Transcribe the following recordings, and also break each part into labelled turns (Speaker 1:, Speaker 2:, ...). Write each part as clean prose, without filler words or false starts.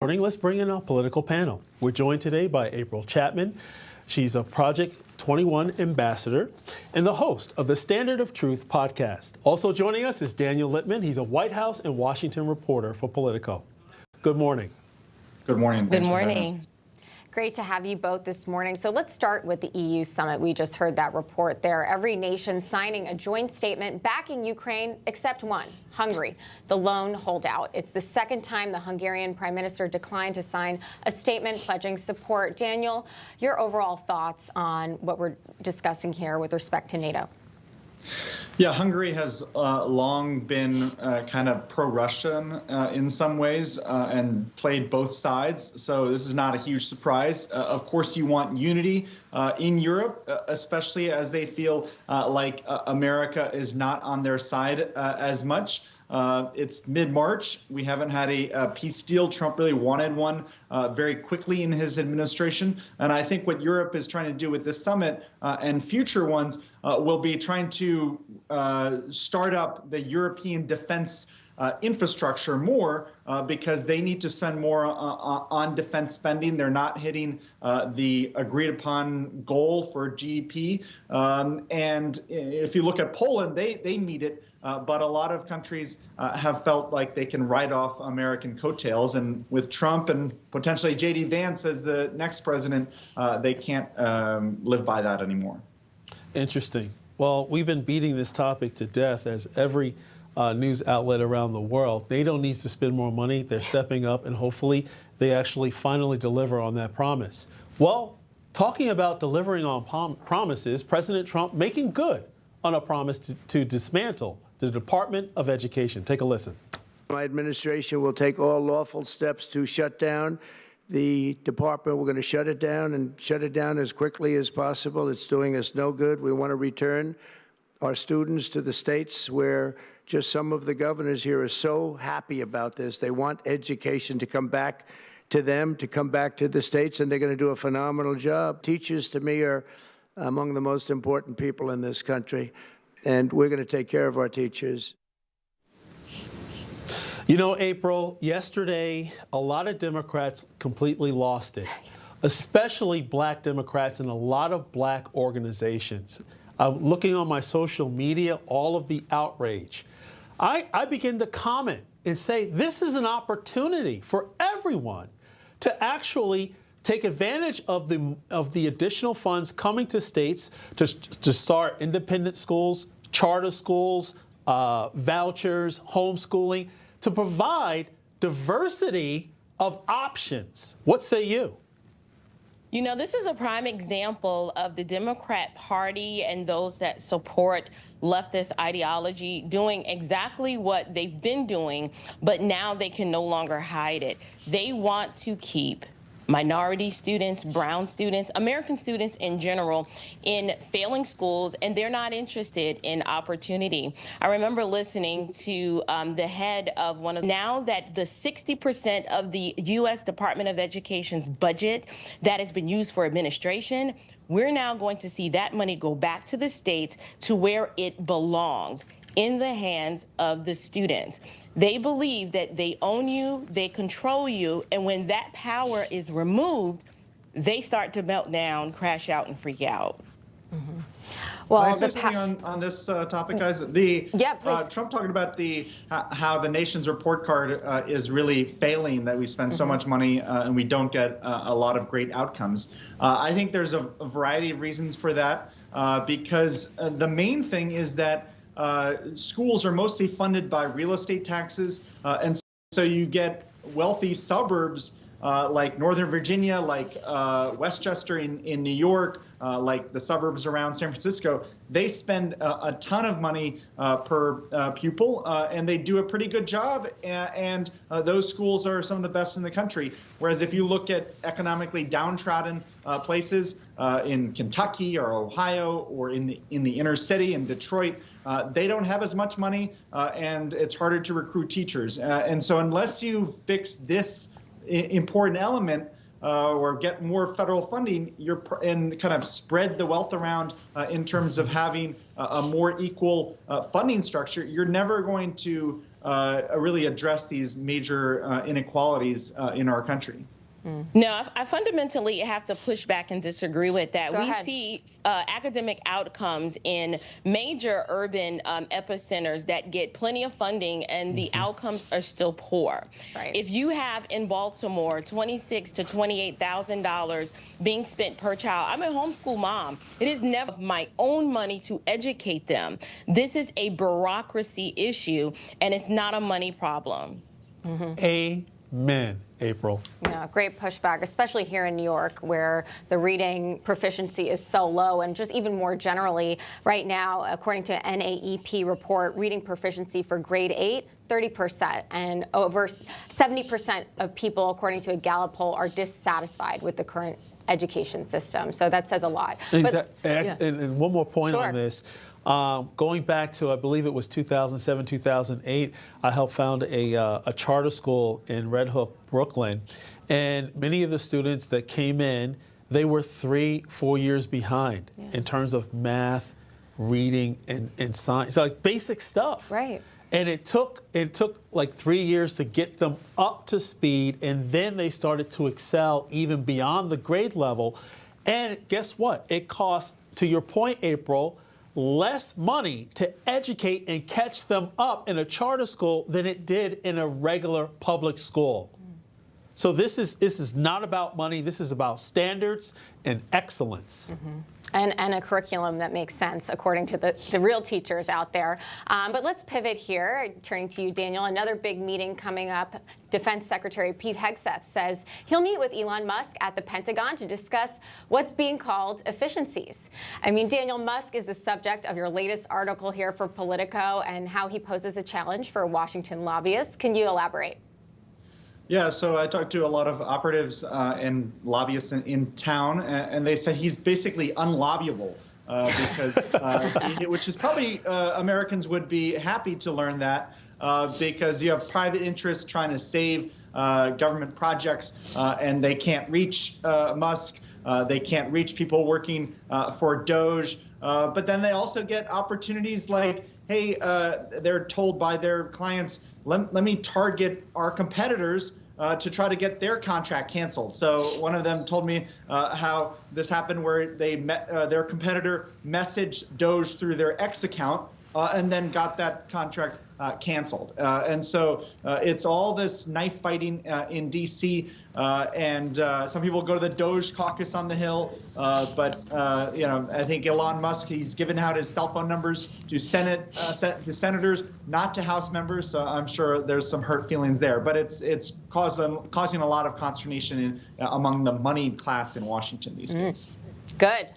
Speaker 1: Morning. Let's bring in our political panel. We're joined today by April Chapman. She's a Project 21 ambassador and the host of the Standardoftruth podcast. Also joining us is Daniel Lippman. He's a White House and Washington reporter for Politico. Good morning.
Speaker 2: Good morning.
Speaker 3: Good morning. Great to have you both this morning. So let's start with the EU summit. We just heard that report there. Every nation signing a joint statement backing Ukraine except one, Hungary, the lone holdout. It's the second time the Hungarian prime minister declined to sign a statement pledging support. Daniel, your overall thoughts on what we're discussing here with respect to NATO?
Speaker 2: Yeah, Hungary has long been kind of pro-Russian in some ways and played both sides. So this is not a huge surprise. Of course, you want unity in Europe, especially as they feel like America is not on their side as much. It's mid-March. We haven't had a peace deal. Trump really wanted one very quickly in his administration. And I think what Europe is trying to do with this summit and future ones will be trying to start up the European defense infrastructure more because they need to spend more on defense spending. They're not hitting the agreed upon goal for GDP. And if you look at Poland, they meet it. But a lot of countries have felt like they can write off American coattails. And with Trump and potentially J.D. Vance as the next president, they can't live by that anymore.
Speaker 1: Interesting. Well, we've been beating this topic to death as every news outlet around the world. NATO needs to spend more money. They're stepping up, and hopefully they actually finally deliver on that promise. Well, talking about delivering on promises, President Trump making good on a promise to dismantle the Department of Education. Take a listen.
Speaker 4: My administration will take all lawful steps to shut down the department. We're going to shut it down and shut it down as quickly as possible. It's doing us no good. We want to return our students to the states where just some of the governors here are so happy about this. They want education to come back to them, to come back to the states, and they're going to do a phenomenal job. Teachers, to me, are among the most important people in this country, and we're going to take care of our teachers.
Speaker 1: You know, April, yesterday, a lot of Democrats completely lost it, especially black Democrats and a lot of black organizations. Looking on my social media, all of the outrage. I begin to comment and say this is an opportunity for everyone to actually take advantage of the additional funds coming to states to start independent schools, charter schools, vouchers, homeschooling, to provide diversity of options. What say you?
Speaker 5: You know, this is a prime example of the Democrat Party and those that support leftist ideology doing exactly what they've been doing, but now they can no longer hide it. They want to keep minority students, brown students, American students in general in failing schools, and they're not interested in opportunity. I remember listening to the head of now that the 60% of the U.S. Department of Education's budget that has been used for administration, we're now going to see that money go back to the states to where it belongs, in the hands of the students. They believe that they own you, they control you, and when that power is removed, they start to melt down, crash out, and freak out.
Speaker 3: Mm-hmm.
Speaker 2: Well, can I say something on this topic, guys?
Speaker 3: Yeah, please.
Speaker 2: Trump talking about how the nation's report card is really failing, that we spend so much money and we don't get a lot of great outcomes. I think there's a variety of reasons for that because the main thing is that schools are mostly funded by real estate taxes, and so you get wealthy suburbs like Northern Virginia, like Westchester in New York, like the suburbs around San Francisco. They spend a ton of money per pupil, and they do a pretty good job, and those schools are some of the best in the country. Whereas if you look at economically downtrodden places in Kentucky or Ohio or in the inner city in Detroit, they don't have as much money, and it's harder to recruit teachers. And so unless you fix this important element or get more federal funding, and kind of spread the wealth around in terms of having a more equal funding structure, you're never going to really address these major inequalities in our country.
Speaker 5: No, I fundamentally have to push back and disagree with that.
Speaker 3: Go
Speaker 5: We
Speaker 3: ahead.
Speaker 5: see academic outcomes in major urban epicenters that get plenty of funding, and the outcomes are still poor.
Speaker 3: Right.
Speaker 5: If you have in Baltimore $26,000 to $28,000 being spent per child, I'm a homeschool mom. It is never my own money to educate them. This is a bureaucracy issue, and it's not a money problem.
Speaker 1: Amen, April.
Speaker 3: Yeah, great pushback, especially here in New York, where the reading proficiency is so low. And just even more generally, right now, according to an NAEP report, reading proficiency for grade 8, 30%. And over 70% of people, according to a Gallup poll, are dissatisfied with the current education system. So that says a lot.
Speaker 1: And one more point
Speaker 3: Sure.
Speaker 1: on this. Going back to, I believe it was 2007, 2008, I helped found a charter school in Red Hook, Brooklyn. And many of the students that came in, they were 3-4 years behind in terms of math, reading, and science. So like basic stuff.
Speaker 3: Right.
Speaker 1: And it took like 3 years to get them up to speed, and then they started to excel even beyond the grade level. And guess what? It costs, to your point, April, less money to educate and catch them up in a charter school than it did in a regular public school. So this is not about money. This is about standards and excellence.
Speaker 3: And a curriculum that makes sense, according to the real teachers out there. But let's pivot here. Turning to you, Daniel, another big meeting coming up. Defense Secretary Pete Hegseth says he'll meet with Elon Musk at the Pentagon to discuss what's being called efficiencies. I mean, Daniel, Musk is the subject of your latest article here for Politico and how he poses a challenge for Washington lobbyists. Can you elaborate?
Speaker 2: Yeah, so I talked to a lot of operatives and lobbyists in town, and they said he's basically unlobbyable, because which is probably Americans would be happy to learn that, because you have private interests trying to save government projects, and they can't reach Musk. They can't reach people working for Doge. But then they also get opportunities like, hey, they're told by their clients, let me target our competitors to try to get their contract canceled. So one of them told me how this happened, where they met their competitor messaged Doge through their X account and then got that contract canceled. And so it's all this knife fighting in D.C. And some people go to the Doge caucus on the Hill. But I think Elon Musk, he's given out his cell phone numbers to to senators, not to House members. So I'm sure there's some hurt feelings there. But it's causing a lot of consternation among the moneyed class in Washington these days.
Speaker 3: Good.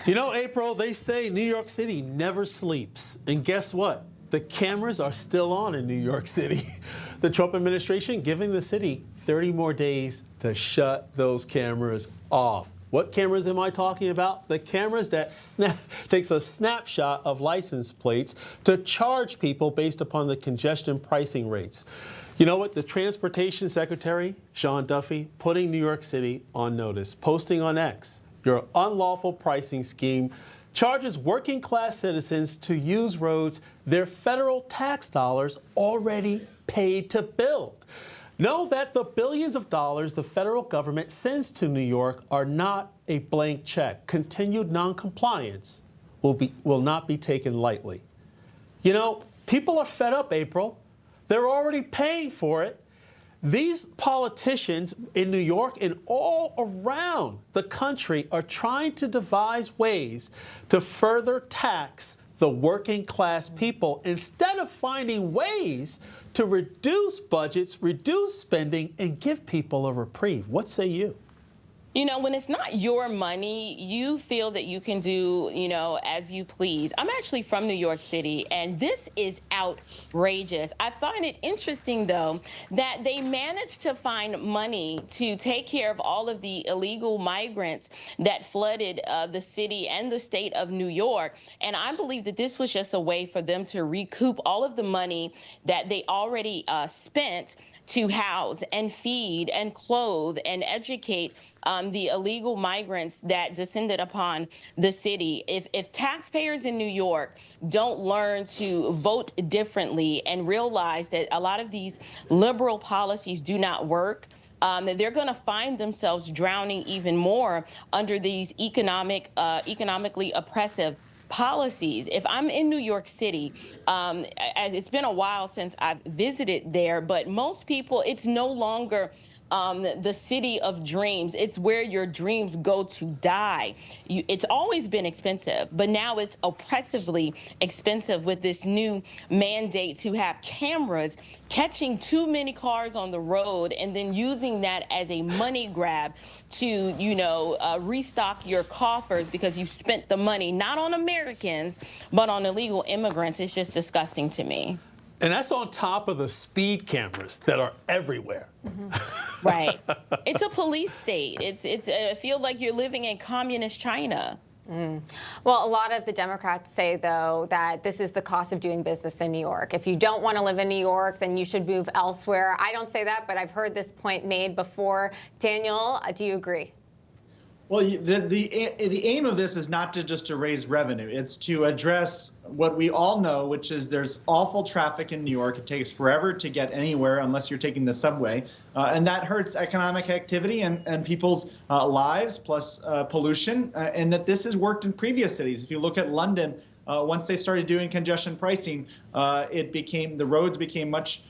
Speaker 1: You know, April, they say New York City never sleeps. And guess what? The cameras are still on in New York City. The Trump administration giving the city 30 more days to shut those cameras off. What cameras am I talking about? The cameras that takes a snapshot of license plates to charge people based upon the congestion pricing rates. You know what? The Transportation Secretary, Sean Duffy, putting New York City on notice, posting on X, your unlawful pricing scheme charges working class citizens to use roads their federal tax dollars already paid to build. Know that the billions of dollars the federal government sends to New York are not a blank check. Continued noncompliance will not be taken lightly. You know, people are fed up, April. They're already paying for it. These politicians in New York and all around the country are trying to devise ways to further tax the working class people instead of finding ways to reduce budgets, reduce spending, and give people a reprieve. What say you?
Speaker 5: You know, when it's not your money, you feel that you can do, as you please. I'm actually from New York City, and this is outrageous. I find it interesting, though, that they managed to find money to take care of all of the illegal migrants that flooded the city and the state of New York. And I believe that this was just a way for them to recoup all of the money that they already spent to house and feed and clothe and educate the illegal migrants that descended upon the city. If taxpayers in New York don't learn to vote differently and realize that a lot of these liberal policies do not work, they're going to find themselves drowning even more under these economically oppressive policies. If I'm in New York City, it's been a while since I've visited there, but most people, it's no longer the city of dreams. It's where your dreams go to die. It's always been expensive, but now it's oppressively expensive with this new mandate to have cameras catching too many cars on the road and then using that as a money grab to, restock your coffers because you've spent the money not on Americans, but on illegal immigrants. It's just disgusting to me.
Speaker 1: And that's on top of the speed cameras that are everywhere.
Speaker 5: Mm-hmm. Right. It's a police state. I feel like you're living in communist China.
Speaker 3: Mm. Well, a lot of the Democrats say, though, that this is the cost of doing business in New York. If you don't want to live in New York, then you should move elsewhere. I don't say that, but I've heard this point made before. Daniel, do you agree?
Speaker 2: Well, the aim of this is not just to raise revenue. It's to address what we all know, which is there's awful traffic in New York. It takes forever to get anywhere unless you're taking the subway. And that hurts economic activity and people's lives, plus pollution. And that this has worked in previous cities. If you look at London, once they started doing congestion pricing, the roads became much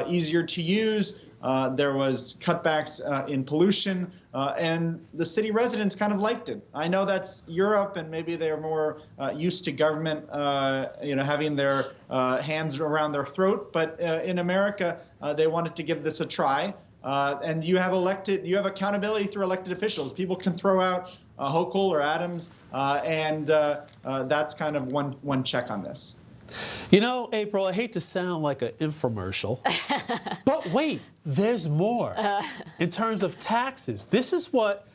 Speaker 2: easier to use. There was cutbacks in pollution, and the city residents kind of liked it. I know that's Europe, and maybe they're more used to government, having their hands around their throat. But in America, they wanted to give this a try. And you have accountability through elected officials. People can throw out Hochul or Adams, and that's kind of one check on this.
Speaker 1: April, I hate to sound like an infomercial, but wait, there's more. In terms of taxes, this is what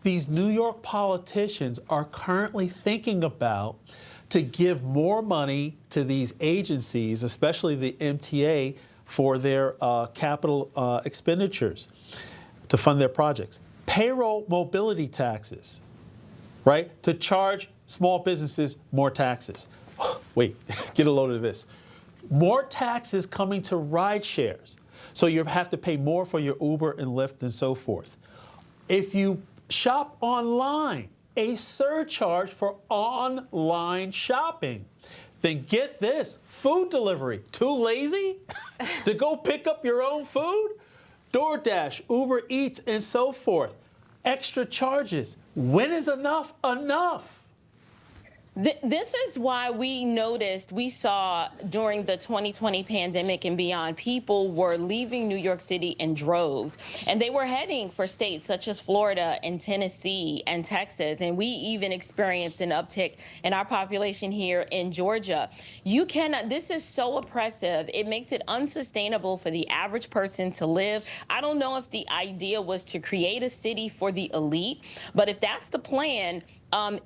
Speaker 1: these New York politicians are currently thinking about to give more money to these agencies, especially the MTA, for their capital expenditures to fund their projects. Payroll mobility taxes, right? To charge small businesses more taxes. Wait, get a load of this. More taxes coming to ride shares. So you have to pay more for your Uber and Lyft and so forth. If you shop online, a surcharge for online shopping. Then get this, food delivery. Too lazy to go pick up your own food? DoorDash, Uber Eats, and so forth. Extra charges. When is enough enough?
Speaker 5: This is why we saw during the 2020 pandemic and beyond, people were leaving New York City in droves, and they were heading for states such as Florida and Tennessee and Texas. And we even experienced an uptick in our population here in Georgia. This is so oppressive. It makes it unsustainable for the average person to live. I don't know if the idea was to create a city for the elite, but if that's the plan,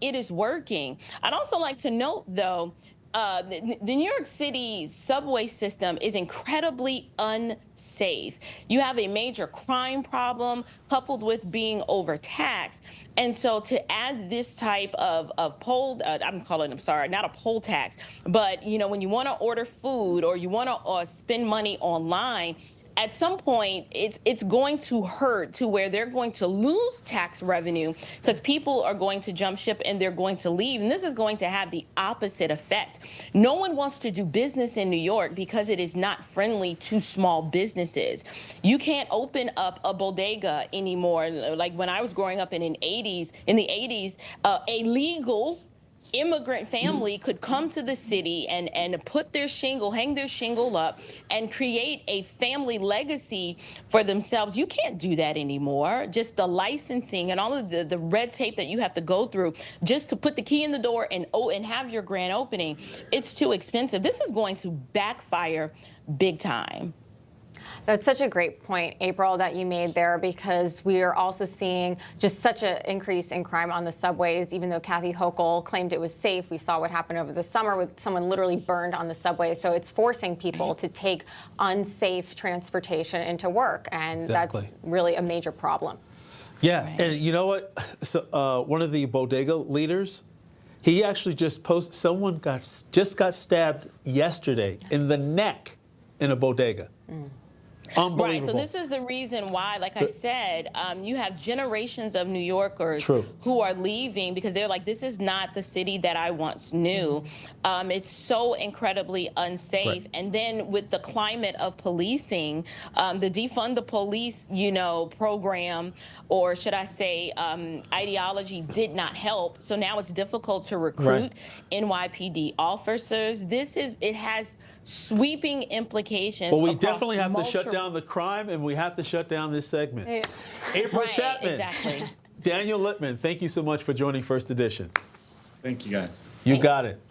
Speaker 5: it is working. I'd also like to note, though, the New York City subway system is incredibly unsafe. You have a major crime problem coupled with being overtaxed. And so to add this type of poll, not a poll tax, but, when you want to order food or you want to spend money online, at some point, it's going to hurt to where they're going to lose tax revenue because people are going to jump ship and they're going to leave. And this is going to have the opposite effect. No one wants to do business in New York because it is not friendly to small businesses. You can't open up a bodega anymore. Like when I was growing up in the 80s, a legal immigrant family could come to the city and hang their shingle up and create a family legacy for themselves. You can't do that anymore. Just the licensing and all of the red tape that you have to go through just to put the key in the door and have your grand opening. It's too expensive. This is going to backfire big time.
Speaker 3: That's such a great point, April, that you made there, because we are also seeing just such an increase in crime on the subways. Even though Kathy Hochul claimed it was safe, we saw what happened over the summer with someone literally burned on the subway. So it's forcing people to take unsafe transportation into work, and that's really a major problem.
Speaker 1: Yeah, and you know what? So, one of the bodega leaders, he actually just posted, someone just got stabbed yesterday in the neck in a bodega. Unbelievable.
Speaker 5: Right. So this is the reason why, like I said, you have generations of New Yorkers who are leaving because they're like, this is not the city that I once knew. It's so incredibly unsafe.
Speaker 1: Right.
Speaker 5: And then with the climate of policing, the defund the police, program, or should I say ideology did not help. So now it's difficult to recruit NYPD officers. It has sweeping implications.
Speaker 1: Well, we definitely have to shut down the crime, and we have to shut down this segment. Yeah. April Chapman.
Speaker 5: Exactly.
Speaker 1: Daniel Lippman, thank you so much for joining First Edition.
Speaker 2: Thank you, guys.
Speaker 1: You got it.